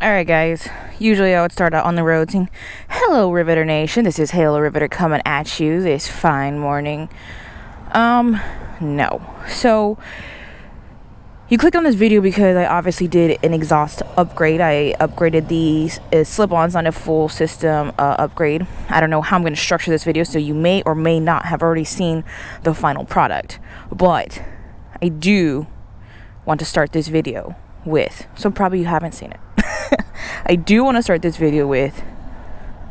Alright guys, usually I would start out on the road saying, "Hello Riveter Nation, this is Hallow Riveter coming at you this fine morning." No. So, you clicked on this video because I obviously did an exhaust upgrade. I upgraded the slip-ons on a full system upgrade. I don't know how I'm going to structure this video, so you may or may not have already seen the final product. But, I do want to start this video with, so probably you haven't seen it. I do want to start this video with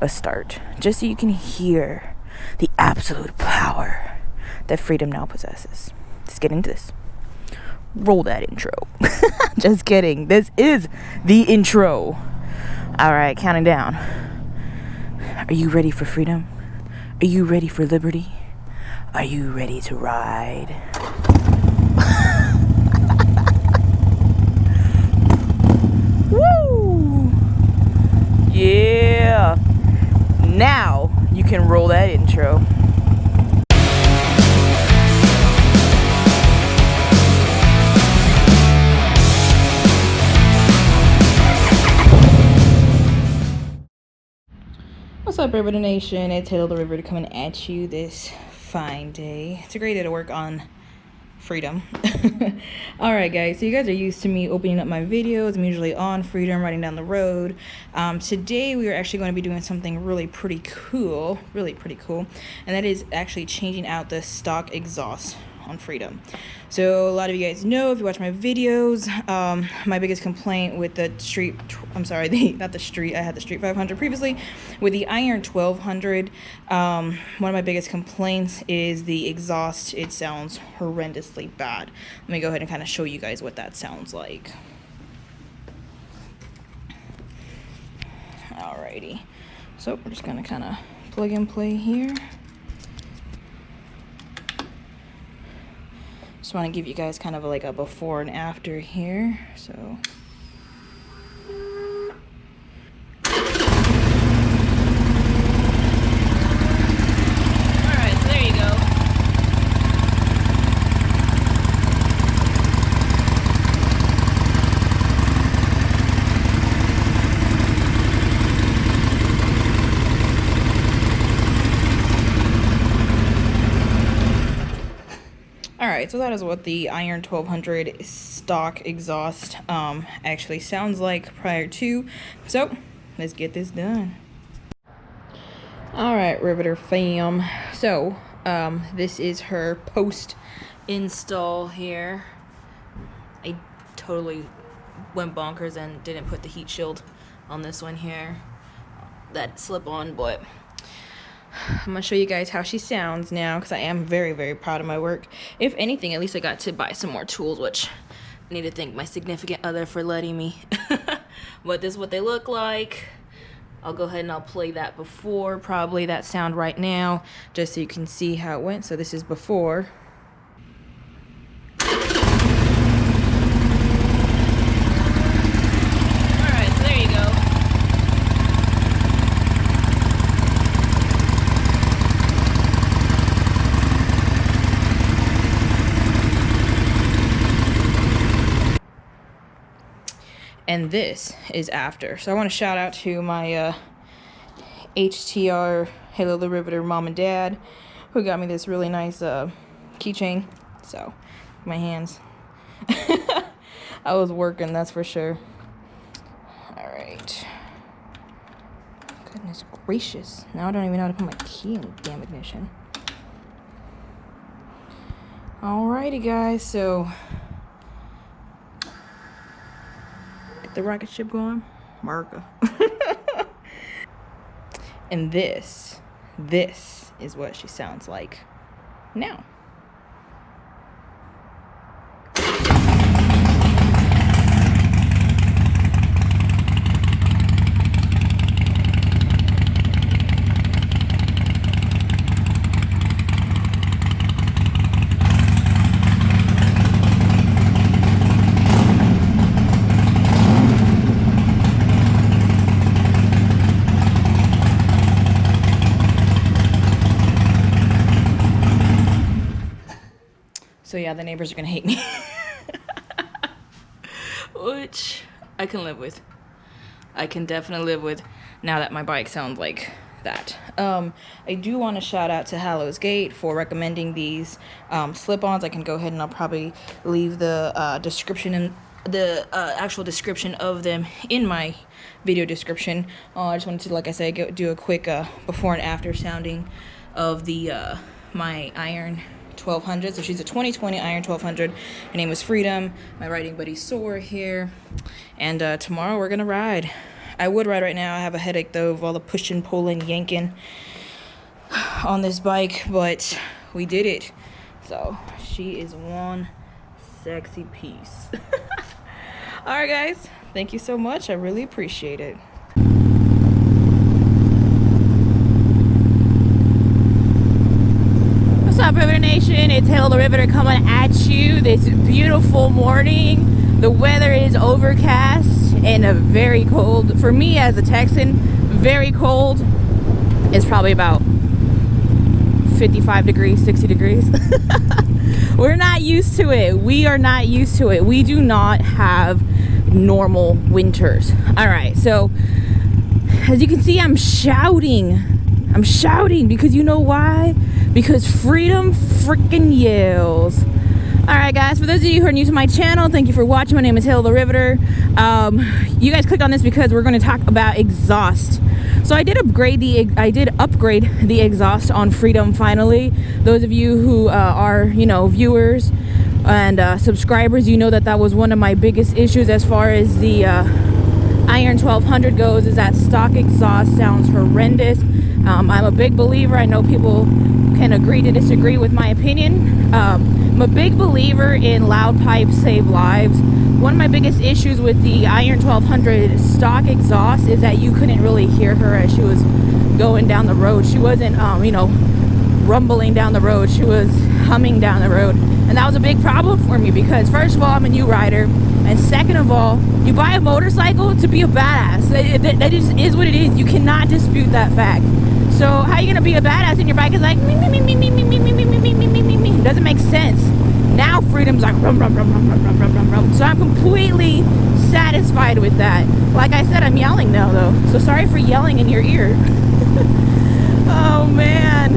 a start, just so you can hear the absolute power that Freedom now possesses. Let's get into this. Roll that intro. Just kidding. This is the intro. Alright, counting down. Are you ready for freedom? Are you ready for liberty? Are you ready to ride? Woo! Yeah! Now you can roll that intro. What's up, Riveter Nation? It's Hallow the Riveter coming at you this fine day. It's a great day to work on freedom. Alright guys, so you guys are used to me opening up my videos. I'm usually on freedom, riding down the road. Today we are actually going to be doing something really pretty cool, and that is actually changing out the stock exhaust on freedom. So a lot of you guys know, if you watch my videos, my biggest complaint with the street, not the street, I had the street 500 previously, with the iron 1200, one of my biggest complaints is the exhaust. It sounds horrendously bad. Let me go ahead and kind of show you guys what that sounds like. Alrighty, so we're just gonna kind of plug and play here. Just want to give you guys kind of like a before and after here. So alright, so there you go. Alright, so that is what the Iron 1200 stock exhaust actually sounds like prior to. So, let's get this done. Alright, Riveter fam. So, this is her post install here. I totally went bonkers and didn't put the heat shield on this one here. That slip on, but I'm gonna show you guys how she sounds now, because I am very, very proud of my work. If anything, at least I got to buy some more tools, which I need to thank my significant other for letting me. But this is what they look like. I'll go ahead and I'll play that before, probably that sound right now, just so you can see how it went. So this is before. And this is after. So I want to shout out to my HTR Hallow the Riveter mom and dad, who got me this really nice keychain. So, my hands. I was working, that's for sure. Alright. Goodness gracious. Now I don't even know how to put my key in the damn ignition. Alrighty guys, so the rocket ship going, America. And this is what she sounds like now. So yeah, the neighbors are gonna hate me. Which I can live with. I can definitely live with now that my bike sounds like that. I do want to shout out to Hallow's Gate for recommending these slip-ons. I can go ahead and I'll probably leave the description in the actual description of them in my video description. I just wanted to, like I said, do a quick before and after sounding of the my Iron 1200. So she's a 2020 Iron 1200. Her name is Freedom. My riding buddy Soar here, and tomorrow we're gonna ride. I would ride right now. I have a headache though of all the pushing, pulling, yanking on this bike, but we did it. So she is one sexy piece. All right, guys. Thank you so much. I really appreciate it. What's up, Riveter Nation? It's Hallow the Riveter coming at you this beautiful morning. The weather is overcast and very cold. For me as a Texan, very cold. It's probably about 55 degrees, 60 degrees. We're not used to it. We are not used to it. We do not have normal winters. All right, so as you can see, I'm shouting because you know why? Because Freedom freaking yells. All right, guys, for those of you who are new to my channel, thank you for watching. My name is Hallow the Riveter. You guys clicked on this because we're going to talk about exhaust. So I did upgrade the exhaust on Freedom finally. Those of you who are, viewers and subscribers, you know that was one of my biggest issues as far as the Iron 1200 goes, is that stock exhaust sounds horrendous. I'm a big believer. I know people can agree to disagree with my opinion. I'm a big believer in loud pipes save lives. One of my biggest issues with the Iron 1200 stock exhaust is that you couldn't really hear her as she was going down the road. She wasn't, rumbling down the road. She was humming down the road. And that was a big problem for me because, first of all, I'm a new rider. And second of all, you buy a motorcycle to be a badass. That just is what it is. You cannot dispute that fact. So how are you gonna be a badass and your bike is like me? It doesn't make sense. Now Freedom's like rum rum rum rum rum rum rum rum rum. So I'm completely satisfied with that. Like I said, I'm yelling now though. So sorry for yelling in your ear. Oh man,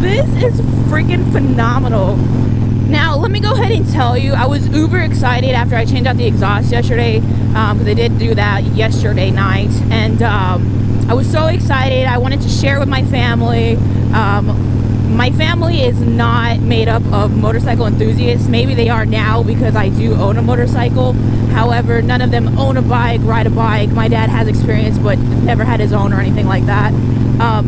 this is freaking phenomenal. Now let me go ahead and tell you, I was uber excited after I changed out the exhaust yesterday, because I did do that yesterday night, and I was so excited. I wanted to share with my family. My family is not made up of motorcycle enthusiasts. Maybe they are now because I do own a motorcycle. However, none of them own a bike, ride a bike. My dad has experience but never had his own or anything like that.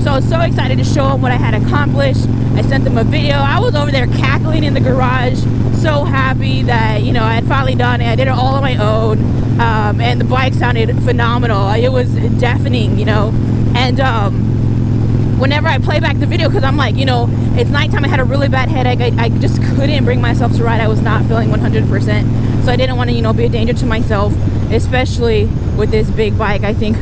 So I was so excited to show them what I had accomplished. I sent them a video. I was over there cackling in the garage, so happy that, I had finally done it. I did it all on my own, and the bike sounded phenomenal. It was deafening, and whenever I play back the video, because I'm like, it's nighttime, I had a really bad headache, I just couldn't bring myself to ride. I was not feeling 100%, so I didn't want to, be a danger to myself, especially with this big bike. I think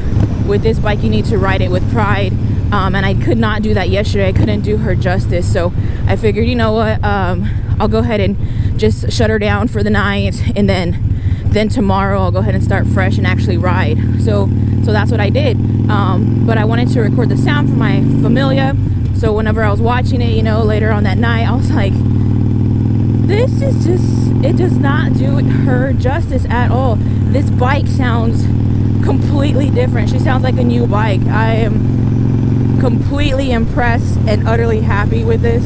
with this bike you need to ride it with pride, and I could not do that yesterday. I couldn't do her justice, so I figured, you know what, I'll go ahead and just shut her down for the night, and then tomorrow I'll go ahead and start fresh and actually ride. So that's what I did. But I wanted to record the sound for my familia, so whenever I was watching it, later on that night, I was like, this is just, it does not do her justice at all. This bike sounds completely different. She sounds like a new bike. I am completely impressed and utterly happy with this.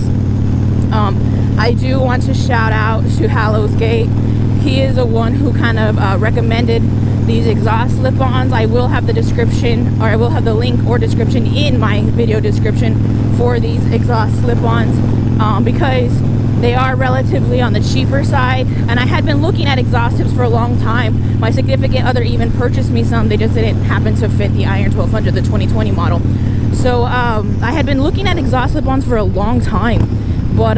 I do want to shout out to Hallow's Gate. He is the one who kind of recommended these exhaust slip-ons. I will have the description, or I will have the link or description in my video description for these exhaust slip-ons, because they are relatively on the cheaper side, and I had been looking at exhaust tips for a long time. My significant other even purchased me some. They just didn't happen to fit the Iron 1200, the 2020 model. So I had been looking at exhaust slip-ons for a long time, but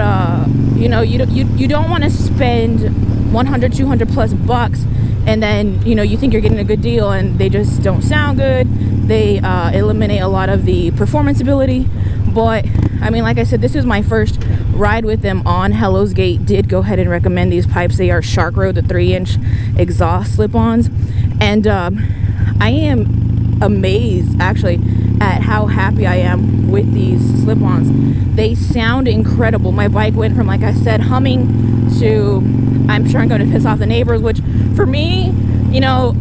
you don't want to spend 100, 200 plus bucks, and then you think you're getting a good deal and they just don't sound good. They eliminate a lot of the performance ability. But I mean, like I said, this is my first ride with them on Hallow's Gate. Did go ahead and recommend these pipes. They are Shark Road, the 3-inch exhaust slip-ons, and I am amazed actually at how happy I am with these slip-ons. They sound incredible. My bike went from, like I said, humming to, I'm sure I'm going to piss off the neighbors, which for me, you know,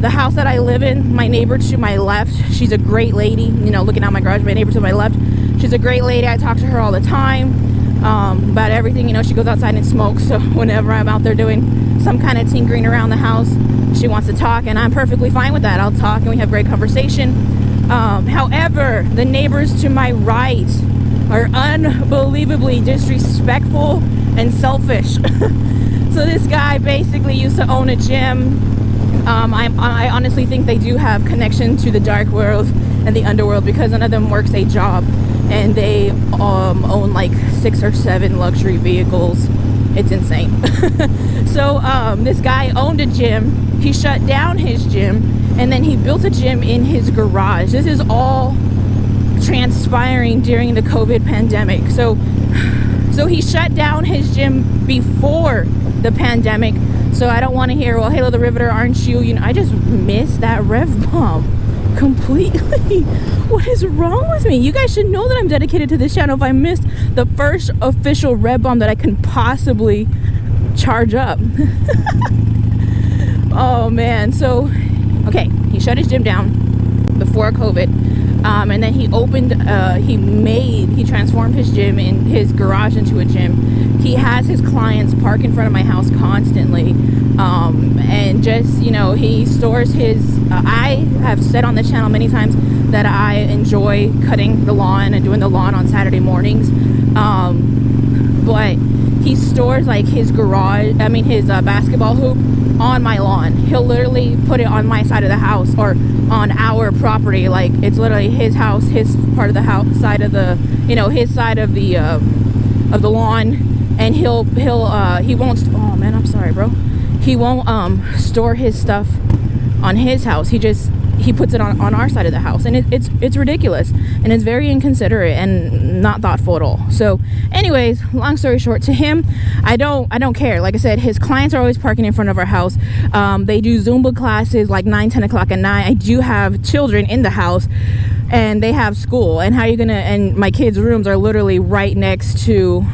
the house that I live in, my neighbor to my left, she's a great lady. You know, looking out my garage, my neighbor to my left, she's a great lady. I talk to her all the time about everything. You know, she goes outside and smokes, so whenever I'm out there doing some kind of tinkering around the house, she wants to talk, and I'm perfectly fine with that. I'll talk and we have great conversation. However, the neighbors to my right are unbelievably disrespectful and selfish. So this guy basically used to own a gym. I honestly think they do have connection to the dark world and the underworld, because none of them works a job, and they own like 6 or 7 luxury vehicles. It's insane. So this guy owned a gym. He shut down his gym, and then he built a gym in his garage. This is all transpiring during the COVID pandemic. So he shut down his gym before the pandemic. So I don't want to hear, well, Hallow the Riveter, aren't you? You know, I just missed that rev bomb completely. What is wrong with me? You guys should know that I'm dedicated to this channel if I missed the first official rev bomb that I can possibly charge up. Oh man. So okay, he shut his gym down before COVID, and then he opened he transformed his gym in his garage into a gym. He has his clients park in front of my house constantly, and just, you know, he stores his I have said on the channel many times that I enjoy cutting the lawn and doing the lawn on Saturday mornings, but he stores like his his basketball hoop on my lawn. He'll literally put it on my side of the house, or on our property. Like, it's literally his house, his part of the house, side of the, you know, his side of the lawn, and he won't, oh man, I'm sorry, bro. He won't store his stuff on his house. He puts it on our side of the house, and it's ridiculous, and it's very inconsiderate and not thoughtful at all. So anyways, long story short, to him, I don't care. Like I said, his clients are always parking in front of our house. They do Zumba classes like 9-10 o'clock at night. I do have children in the house, and they have school, and and my kids' rooms are literally right next to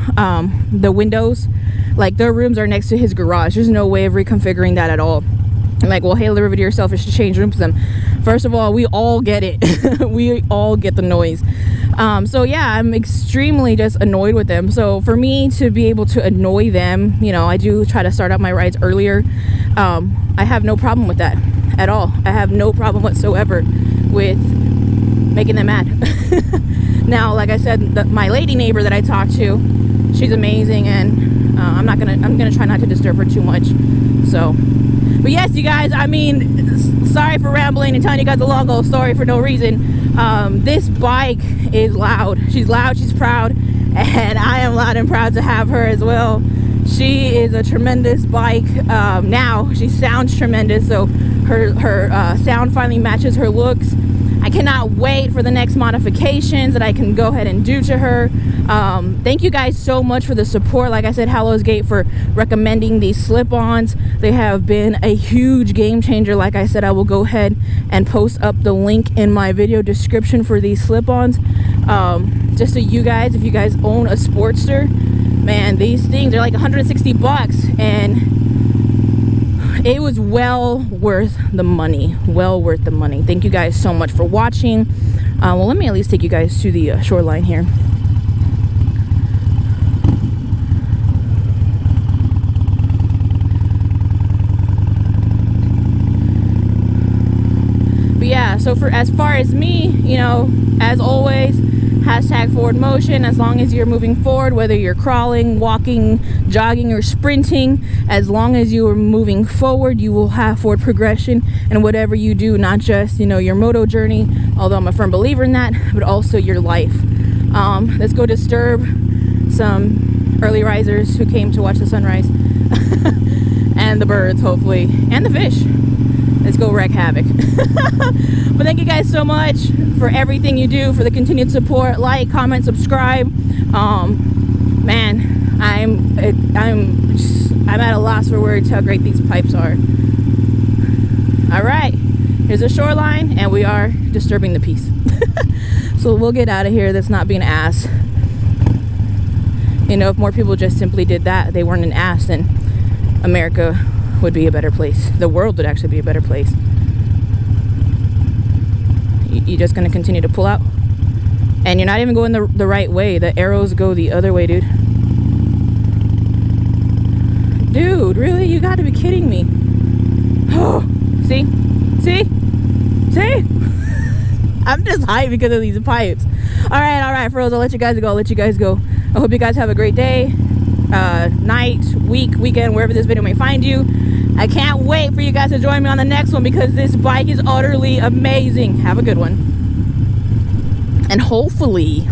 the windows. Like, their rooms are next to his garage. There's no way of reconfiguring that at all. Like, well, Hallow the Riveter, you're selfish to change rooms with them. First of all, we all get it. We all get the noise. So yeah, I'm extremely just annoyed with them. So for me to be able to annoy them, you know, I do try to start out my rides earlier. I have no problem with that at all. I have no problem whatsoever with making them mad. Now, like I said, my lady neighbor that I talked to, she's amazing, and I'm gonna try not to disturb her too much. So, but yes, you guys, I mean, sorry for rambling and telling you guys a long old story for no reason. This bike is loud. She's loud, she's proud, and I am loud and proud to have her as well. She is a tremendous bike. Now she sounds tremendous, so her sound finally matches her looks. I cannot wait for the next modifications that I can go ahead and do to her. Thank you guys so much for the support. Like I said, Hallow's Gate for recommending these slip-ons. They have been a huge game changer. Like I said, I will go ahead and post up the link in my video description for these slip-ons. Just so you guys, if you guys own a Sportster, man, these things are like 160 bucks, and it was well worth the money. Well worth the money. Thank you guys so much for watching. Well, let me at least take you guys to the shoreline here. But yeah, so as far as me, you know, as always, hashtag forward motion. As long as you're moving forward, whether you're crawling, walking, jogging, or sprinting, as long as you are moving forward, you will have forward progression in whatever you do, not just, you know, your moto journey, although I'm a firm believer in that, but also your life. Let's go disturb some early risers who came to watch the sunrise and the birds, hopefully, and the fish. Let's go wreak havoc. But thank you guys so much for everything you do, for the continued support. Like, comment, subscribe. Man, I'm at a loss for words how great these pipes are. All right, Here's a shoreline, and we are disturbing the peace. So we'll get out of here. That's not being an ass. You know, if more people just simply did that, they weren't an ass, then America would be a better place. The world would actually be a better place. You just gonna continue to pull out? And you're not even going the right way. The arrows go the other way, dude. Dude, really? You gotta be kidding me. Oh, see? See? See? I'm just hyped because of these pipes. All right, Froze, I'll let you guys go. I hope you guys have a great day, night, week, weekend, wherever this video may find you. I can't wait for you guys to join me on the next one because this bike is utterly amazing. Have a good one. And hopefully,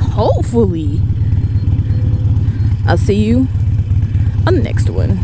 I'll see you on the next one.